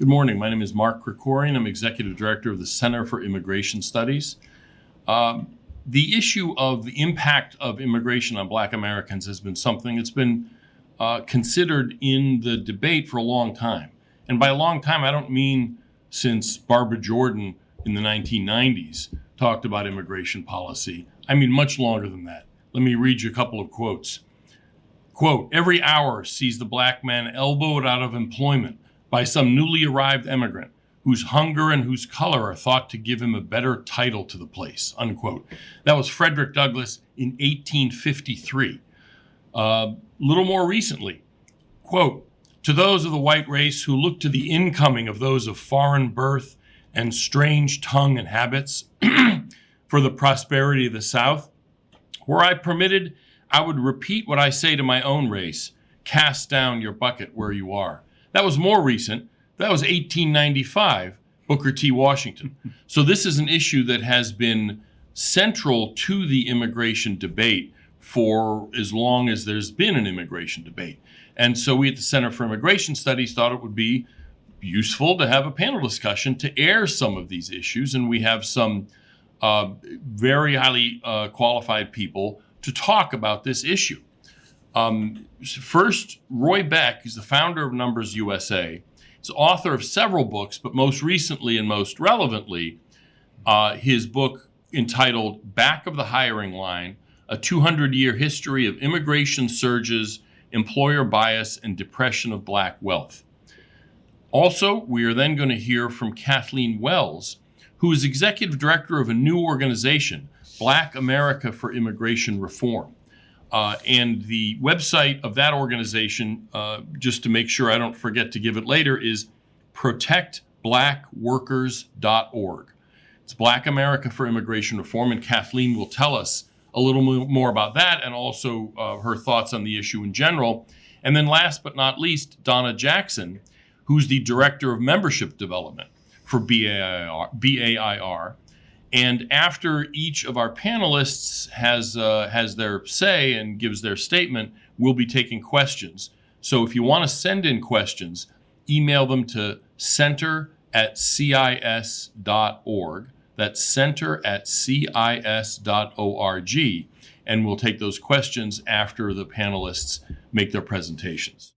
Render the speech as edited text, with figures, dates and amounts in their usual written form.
Good morning. My name is Mark Krikorian. I'm Executive Director of the Center for Immigration Studies. The issue of the impact of immigration on Black Americans has been something that's been considered in the debate for a long time. And by a long time, I don't mean since Barbara Jordan in the 1990s talked about immigration policy. I mean much longer than that. Let me read you a couple of quotes. Quote, "Every hour sees the Black man elbowed out of employment by some newly arrived immigrant whose hunger and whose color are thought to give him a better title to the place," unquote. That was Frederick Douglass in 1853. Little more recently, quote, "To those of the white race who look to the incoming of those of foreign birth and strange tongue and habits for the prosperity of the South, were I permitted, I would repeat what I say to my own race: cast down your bucket where you are." That was more recent. That was 1895, Booker T. Washington. So this is an issue that has been central to the immigration debate for as long as there's been an immigration debate. And so we at the Center for Immigration Studies thought it would be useful to have a panel discussion to air some of these issues. And we have some very highly qualified people to talk about this issue. First, Roy Beck is the founder of Numbers USA. He's author of several books, but most recently and most relevantly, his book entitled Back of the Hiring Line, A 200-Year History of Immigration Surges, Employer Bias, and Depression of Black Wealth. Also, we are then going to hear from Kathleen Wells, who is executive director of a new organization, Black America for Immigration Reform. And the website of that organization, just to make sure I don't forget to give it later, is protectblackworkers.org. It's Black America for Immigration Reform, and Kathleen will tell us a little more about that and also her thoughts on the issue in general. And then last but not least, Donna Jackson, who's the Director of Membership Development for BAIR. And after each of our panelists has their say and gives their statement, we'll be taking questions. So if you want to send in questions, email them to center@cis.org. That's center@cis.org. And we'll take those questions after the panelists make their presentations.